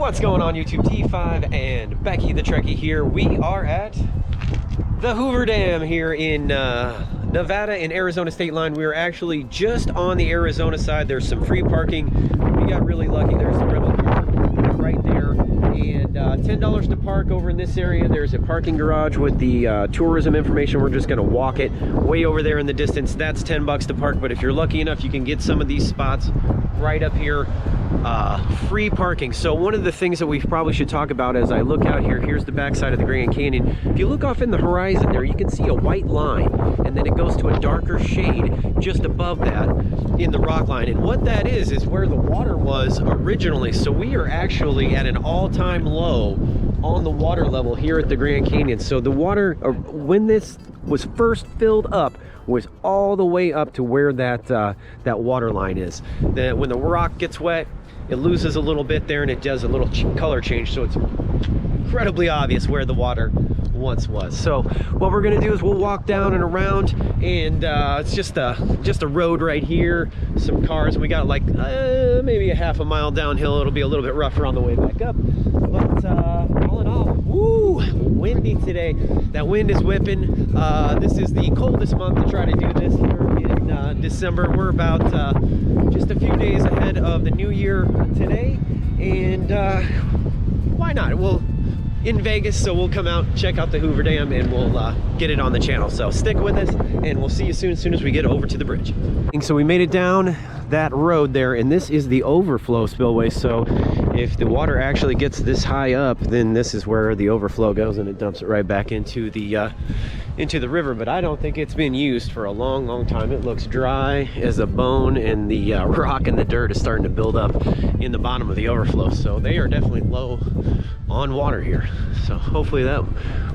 What's going on YouTube? T5 and Becky the Trekkie here. We are at the Hoover Dam here in Nevada and Arizona state line. We are actually just on the Arizona side. There's some free parking. We got really lucky. There's the rental car right there, and $10 to park over in this area. There's a parking garage with the tourism information. We're just gonna walk it way over there in the distance. That's $10 to park, but if you're lucky enough, you can get some of these spots right up here. Free parking. So one of the things that we probably should talk about as I look out here, here's the backside of the Grand Canyon. If you look off in the horizon there, you can see a white line, and then it goes to a darker shade just above that in the rock line. And what that is where the water was originally. So we are actually at an all-time low on the water level here at the Grand Canyon. So the water, when this was first filled up, was all the way up to where that that water line is. Then when the rock gets wet, it loses a little bit there, and it does a little color change, so it's incredibly obvious where the water once was. So what we're gonna do is we'll walk down and around, and it's just a road right here, some cars. We got like maybe a half a mile downhill. It'll be a little bit rougher on the way back up, but all in all, woo, windy today. That wind is whipping. This is the coldest month to try to do this here in December. We're about just a few days ahead of the new year today, and why not? We'll in Vegas, so we'll come out, check out the Hoover Dam, and we'll get it on the channel. So stick with us, and we'll see you soon as we get over to the bridge. And so we made it down that road there, and this is the overflow spillway. So if the water actually gets this high up, then this is where the overflow goes, and it dumps it right back into the river. But I don't think it's been used for a long time. It looks dry as a bone, and the rock and the dirt is starting to build up in the bottom of the overflow. So they are definitely low on water here. So hopefully that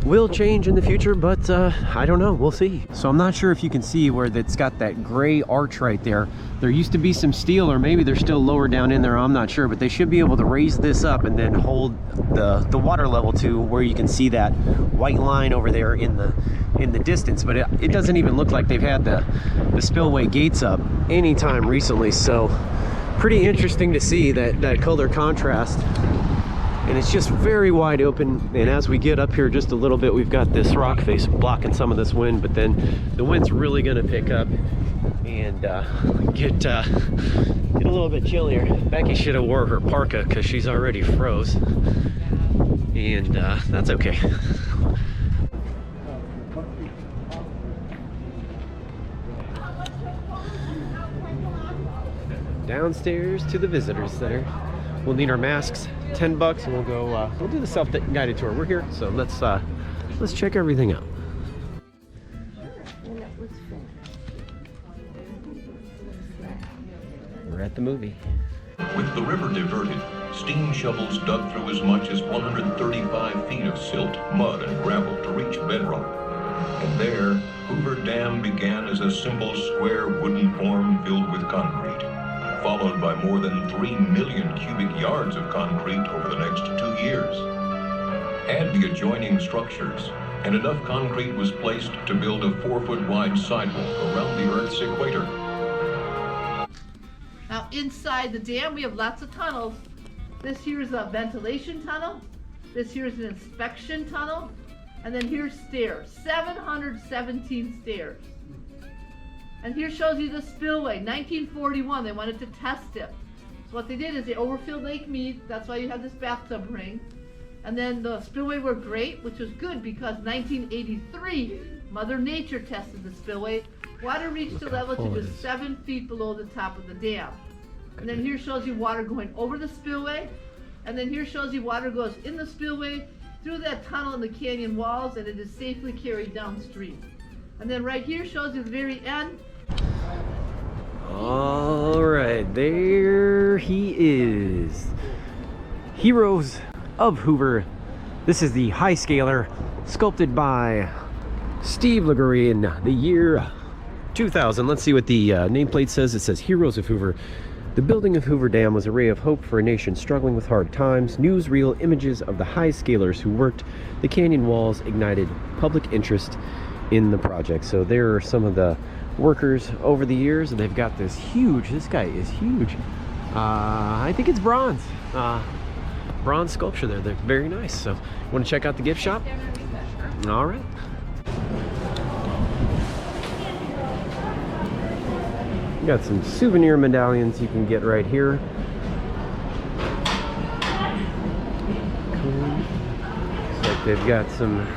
will change in the future, but I don't know, we'll see. So I'm not sure if you can see where it's got that gray arch right there. There used to be some steel, or maybe they're still lower down in there, I'm not sure, but they should be able to raise this up and then hold the water level to where you can see that white line over there in the distance. But it doesn't even look like they've had the spillway gates up anytime recently. So pretty interesting to see that color contrast. And it's just very wide open, and as we get up here just a little bit, we've got this rock face blocking some of this wind, but then the wind's really gonna pick up and get a little bit chillier. Becky should have wore her parka because she's already froze, and that's okay. Downstairs to the visitor center. We'll need our masks, $10, and we'll go. We'll do the self-guided tour. We're here, so let's check everything out. We're at the movie. With the river diverted, steam shovels dug through as much as 135 feet of silt, mud, and gravel to reach bedrock. And there, Hoover Dam began as a simple square wooden form filled with concrete, followed by more than 3 million cubic yards of concrete over the next 2 years. Add the adjoining structures, and enough concrete was placed to build a 4-foot wide sidewalk around the Earth's equator. Now inside the dam we have lots of tunnels. This here is a ventilation tunnel. This here is an inspection tunnel. And then here's stairs, 717 stairs. And here shows you the spillway, 1941, they wanted to test it. So what they did is they overfilled Lake Mead, that's why you have this bathtub ring. And then the spillway worked great, which was good because 1983, Mother Nature tested the spillway. Water reached a level to just 7 feet below the top of the dam. And then here shows you water going over the spillway. And then here shows you water goes in the spillway, through that tunnel in the canyon walls, and it is safely carried downstream. And then right here shows you the very end. All right, there he is. Heroes of Hoover. This is the high scaler sculpted by Steve Liguori in the year 2000. Let's see what the nameplate says. It says Heroes of Hoover. The building of Hoover Dam was a ray of hope for a nation struggling with hard times. Newsreel images of the high scalers who worked the canyon walls ignited public interest in the project. So there are some of the workers over the years, and they've got this huge, this guy is huge. I think it's bronze. bronze sculpture there. They're very nice. So, want to check out the gift shop? All right. Got some souvenir medallions you can get right here. Cool. Looks like they've got some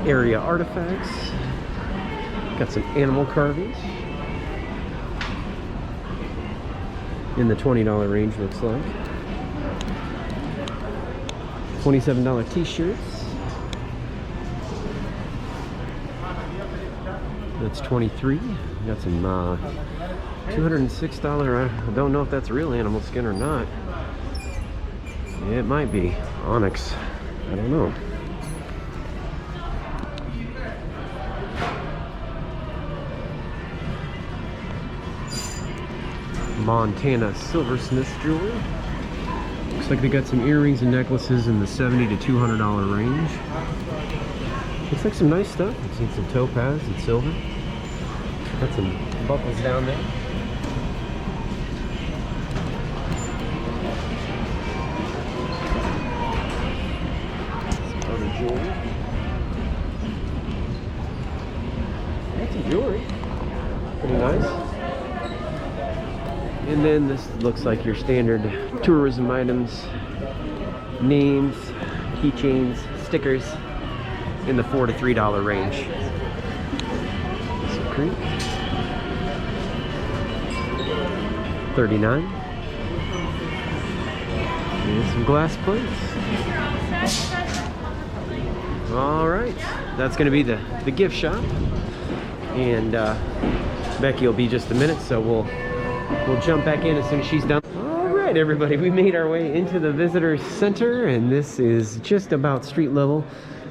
area artifacts. Got some animal carvings in the $20 range, looks like. $27 t-shirts. That's $23. Got some $206. I don't know if that's real animal skin or not. It might be onyx. I don't know. Montana silversmith jewelry. Looks like they got some earrings and necklaces in the $70 to $200 range. Looks like some nice stuff. I've seen some topaz and silver. Got some buckles down there. Some other jewelry. Got some jewelry. Pretty nice. And then this looks like your standard tourism items. Names, keychains, stickers in the $4 to $3 range. Some cream. $39. And some glass plates. All right, that's going to be the gift shop. And Becky will be just a minute, so we'll jump back in as soon as she's done. All right, everybody, we made our way into the visitor center, and this is just about street level.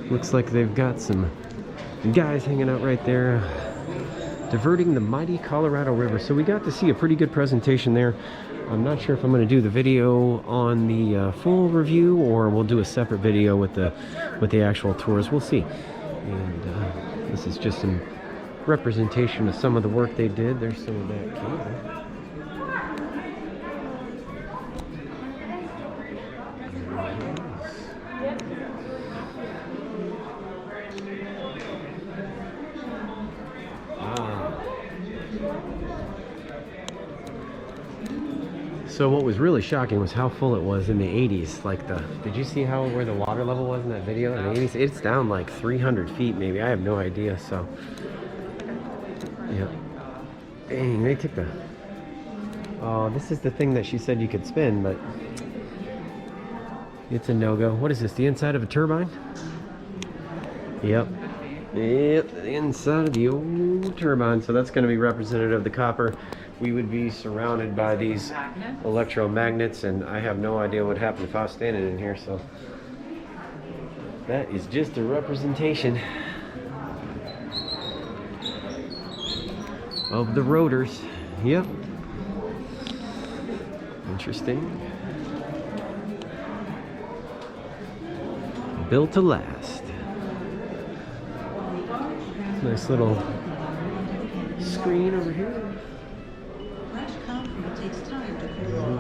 Looks like they've got some guys hanging out right there, diverting the mighty Colorado River. So we got to see a pretty good presentation there. I'm not sure if I'm going to do the video on the full review, or we'll do a separate video with the actual tours. We'll see. And this is just some representation of some of the work they did. There's some of that cable. So what was really shocking was how full it was in the 80s. Like did you see where the water level was in that video? In the 80s, it's down like 300 feet maybe. I have no idea. So, yeah. Dang, they took oh, this is the thing that she said you could spin, but it's a no-go. What is this? The inside of a turbine? Yep. Yep, the inside of the old turbine. So that's going to be representative of the copper. We would be surrounded by these electromagnets, and I have no idea what happened if I was standing in here, so that is just a representation of the rotors. Yep. Interesting. Built to last. Nice little screen over here. Takes time to cool.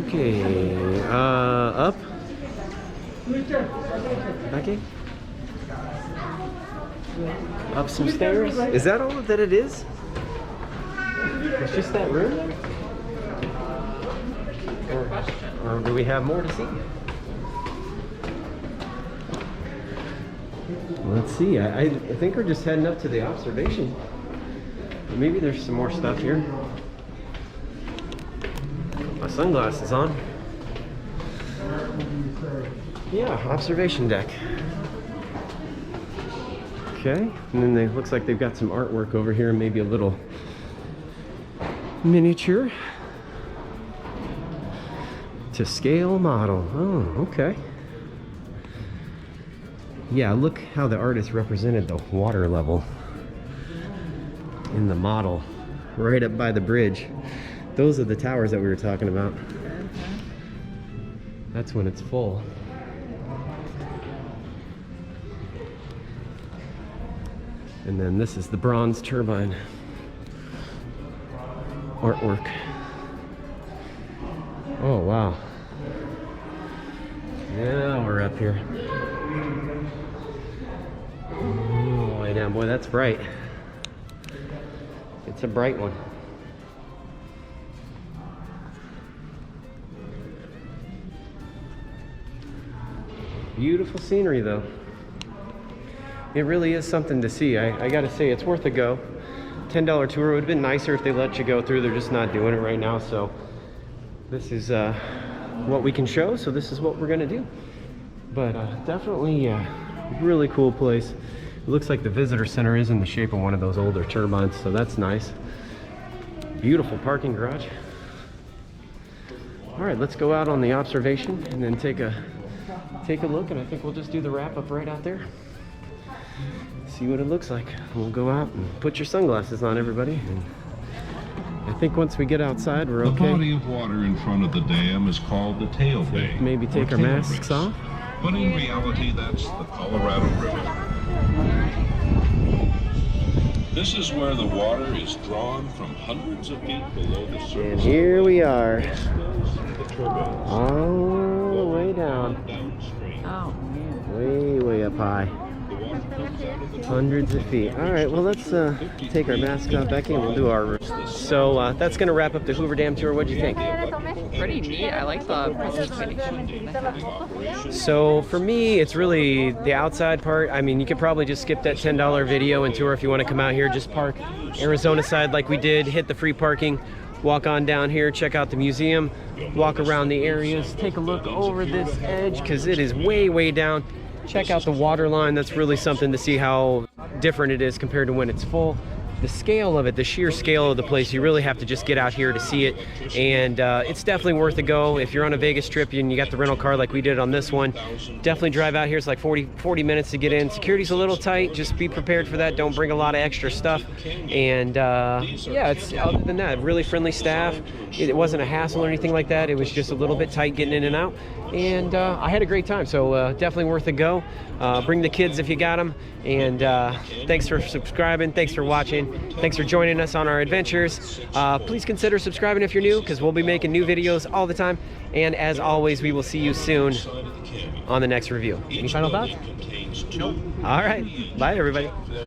Okay. Up. Becky. Up some stairs. Is that all that it is? It's just that room? Or do we have more to see? Let's see. I think we're just heading up to the observation. Maybe there's some more stuff here. Put my sunglasses on. Yeah, observation deck. Okay, and then it looks like they've got some artwork over here, maybe a little miniature to scale model. Oh, okay. Yeah, look how the artist represented the water level in the model right up by the bridge. Those are the towers that we were talking about. That's when it's full. And then this is the bronze turbine artwork. Oh, wow. Now we're up here. Oh, way down. Boy, that's bright. It's a bright one. Beautiful scenery, though. It really is something to see. I gotta say, it's worth a go. $10 tour would have been nicer if they let you go through. They're just not doing it right now, so this is what we can show, so this is what we're gonna do. But definitely really cool place. It looks like the visitor center is in the shape of one of those older turbines, so that's nice. Beautiful parking garage. All right, let's go out on the observation and then take a look, and I think we'll just do the wrap up right out there. See what it looks like. We'll go out and put your sunglasses on, everybody. And I think once we get outside, we're okay. The body of water in front of the dam is called the tail bay. Maybe take our masks off. But in reality, that's the Colorado River. This is where the water is drawn from hundreds of feet below the surface. And here we are, The turbines. all the way down. Downstream. Oh, Way up high. The water comes out of the Hundreds of feet. All right, well, let's take our masks off, Becky, and we'll do our... So that's going to wrap up the Hoover Dam Tour. What'd you think? Pretty neat. I like the presentation. So for me, it's really the outside part. I mean, you could probably just skip that $10 video and tour if you want to come out here. Just park Arizona side like we did, hit the free parking, walk on down here, check out the museum, walk around the areas, take a look over this edge because it is way down. Check out the water line. That's really something to see how different it is compared to when it's full. The scale of it, the sheer scale of the place, you really have to just get out here to see it. And it's definitely worth a go. If you're on a Vegas trip and you got the rental car like we did on this one, definitely drive out here. It's like 40 minutes to get in. Security's a little tight. Just be prepared for that. Don't bring a lot of extra stuff. And yeah, it's other than that, really friendly staff. It wasn't a hassle or anything like that. It was just a little bit tight getting in and out. And I had a great time, so definitely worth a go. Bring the kids if you got them. And thanks for subscribing. Thanks for watching. Thanks for joining us on our adventures. Please consider subscribing if you're new, because we'll be making new videos all the time. And as always, we will see you soon on the next review. Any final thoughts? Nope. All right. Bye, everybody.